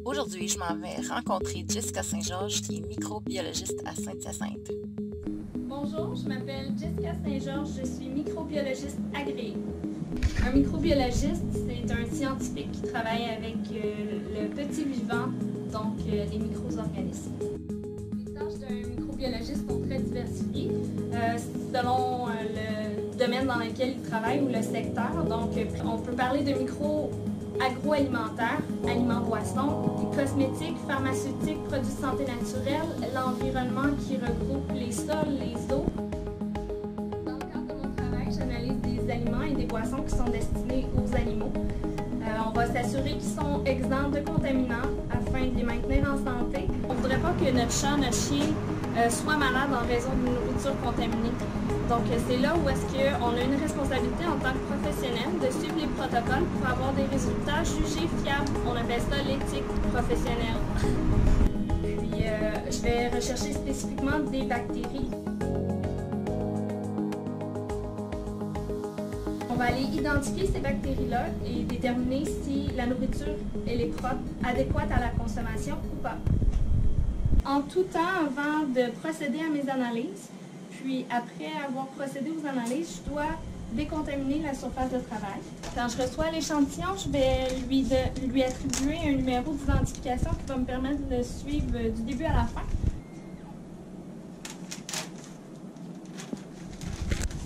Aujourd'hui, je m'en vais rencontrer Jessica Saint-Georges, qui est microbiologiste à Saint-Hyacinthe. Bonjour, je m'appelle Jessica Saint-Georges, je suis microbiologiste agréée. Un microbiologiste, c'est un scientifique qui travaille avec le petit vivant, donc les micro-organismes. Les tâches d'un microbiologiste sont très diversifiées selon le domaine dans lequel il travaille ou le secteur. Donc, on peut parler de agroalimentaire, aliments, boissons, cosmétiques, pharmaceutiques, produits de santé naturelle, l'environnement qui regroupe les sols, les eaux. Dans le cadre de mon travail, j'analyse des aliments et des boissons qui sont destinés aux animaux. On va s'assurer qu'ils sont exempts de contaminants afin de les maintenir en santé. On ne voudrait pas que notre chat, notre chien soit malade en raison d'une nourriture contaminée. Donc c'est là où est-ce qu'on a une responsabilité en tant que professionnel de suivre les protocoles pour avoir des résultats jugés fiables. On appelle ça l'éthique professionnelle. Puis je vais rechercher spécifiquement des bactéries. On va aller identifier ces bactéries-là et déterminer si la nourriture elle est propre, adéquate à la consommation ou pas. En tout temps, avant de procéder à mes analyses, puis après avoir procédé aux analyses, je dois décontaminer la surface de travail. Quand je reçois l'échantillon, je vais lui attribuer un numéro d'identification qui va me permettre de le suivre du début à la fin.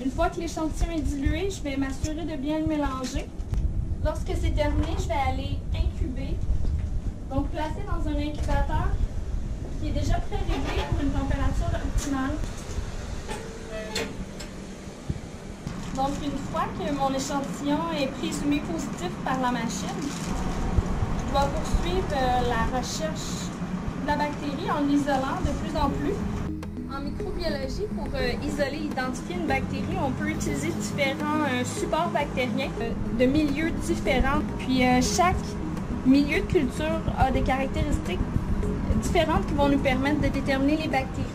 Une fois que l'échantillon est dilué, je vais m'assurer de bien le mélanger. Lorsque c'est terminé, je vais aller incuber, donc placer dans un incubateur qui est déjà pré-réglé pour une température optimale. Donc, une fois que mon échantillon est présumé positif par la machine, je dois poursuivre la recherche de la bactérie en l'isolant de plus en plus. En microbiologie, pour isoler et identifier une bactérie, on peut utiliser différents supports bactériens de milieux différents. Puis, chaque milieu de culture a des caractéristiques différentes qui vont nous permettre de déterminer les bactéries.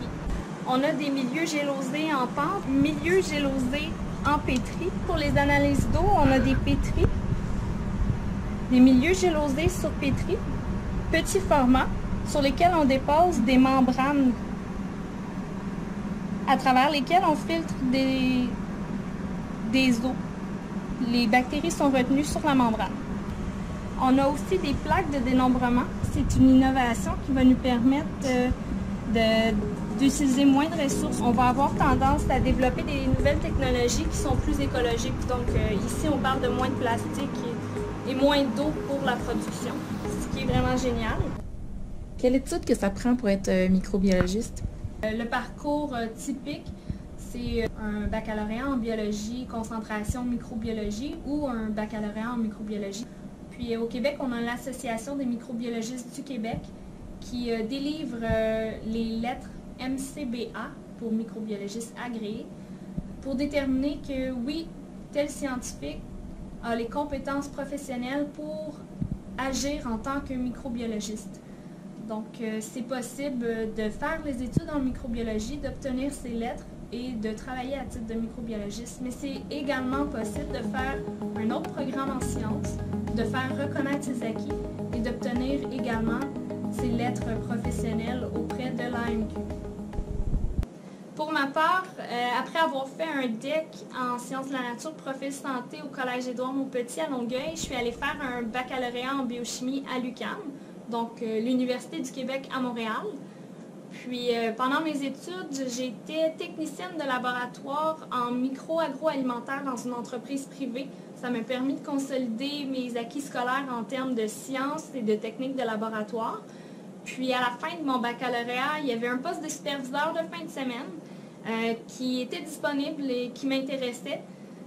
On a des milieux gélosés en pente, milieux gélosés en pétri. Pour les analyses d'eau, on a des pétris, des milieux gélosés sur pétri, petits formats sur lesquels on dépose des membranes à travers lesquelles on filtre des eaux. Les bactéries sont retenues sur la membrane. On a aussi des plaques de dénombrement. C'est une innovation qui va nous permettre d'utiliser moins de ressources. On va avoir tendance à développer des nouvelles technologies qui sont plus écologiques. Donc ici, on parle de moins de plastique et moins d'eau pour la production, ce qui est vraiment génial. Quelle étude que ça prend pour être microbiologiste? Le parcours typique, c'est un baccalauréat en biologie, concentration microbiologie ou un baccalauréat en microbiologie. Puis au Québec, on a l'Association des microbiologistes du Québec qui délivre les lettres MCBA pour microbiologiste agréé pour déterminer que oui, tel scientifique a les compétences professionnelles pour agir en tant que microbiologiste. Donc c'est possible de faire les études en microbiologie, d'obtenir ces lettres et de travailler à titre de microbiologiste, mais c'est également possible de faire un autre programme en sciences, de faire reconnaître ses acquis et d'obtenir également ses lettres professionnelles auprès de l'AMQ. Pour ma part, après avoir fait un DEC en sciences de la nature profil santé au Collège Édouard-Montpetit à Longueuil, je suis allée faire un baccalauréat en biochimie à l'UQAM, donc l'Université du Québec à Montréal. Puis pendant mes études, j'étais technicienne de laboratoire en micro-agroalimentaire dans une entreprise privée. Ça m'a permis de consolider mes acquis scolaires en termes de sciences et de techniques de laboratoire. Puis à la fin de mon baccalauréat, il y avait un poste de superviseur de fin de semaine qui était disponible et qui m'intéressait.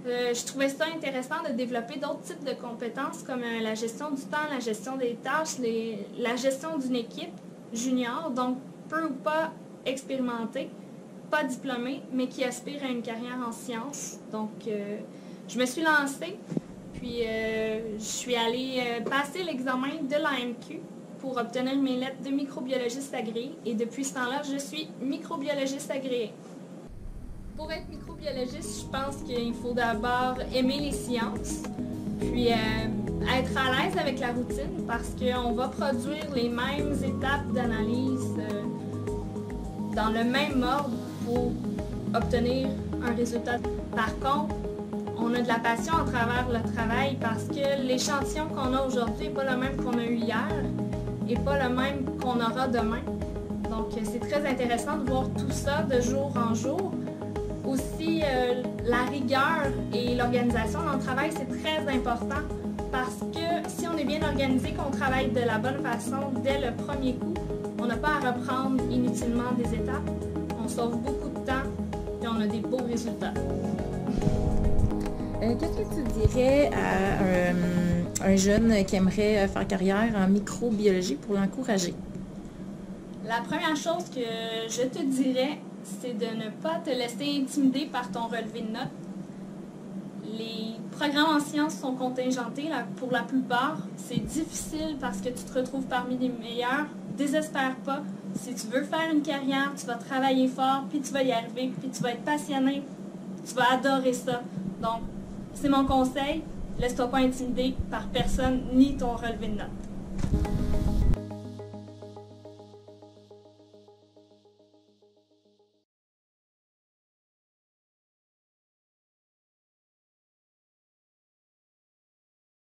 Je trouvais ça intéressant de développer d'autres types de compétences comme la gestion du temps, la gestion des tâches, la gestion d'une équipe junior, donc peu ou pas expérimenté, pas diplômé, mais qui aspire à une carrière en sciences. Donc, je me suis lancée, puis je suis allée passer l'examen de l'AMQ pour obtenir mes lettres de microbiologiste agréé. Et depuis ce temps-là, je suis microbiologiste agréé. Pour être microbiologiste, je pense qu'il faut d'abord aimer les sciences, Puis être à l'aise avec la routine parce qu'on va produire les mêmes étapes d'analyse dans le même ordre pour obtenir un résultat. Par contre, on a de la passion à travers le travail parce que l'échantillon qu'on a aujourd'hui n'est pas le même qu'on a eu hier et pas le même qu'on aura demain. Donc c'est très intéressant de voir tout ça de jour en jour. Aussi, la rigueur et l'organisation dans le travail, c'est très important parce que si on est bien organisé, qu'on travaille de la bonne façon dès le premier coup, on n'a pas à reprendre inutilement des étapes. On sauve beaucoup de temps et on a des beaux résultats. Qu'est-ce que tu dirais à un jeune qui aimerait faire carrière en microbiologie pour l'encourager? La première chose que je te dirais, c'est de ne pas te laisser intimider par ton relevé de notes. Les programmes en sciences sont contingentés pour la plupart. C'est difficile parce que tu te retrouves parmi les meilleurs. Désespère pas. Si tu veux faire une carrière, tu vas travailler fort, puis tu vas y arriver, puis tu vas être passionné. Tu vas adorer ça. Donc, c'est mon conseil. Laisse-toi pas intimider par personne ni ton relevé de notes.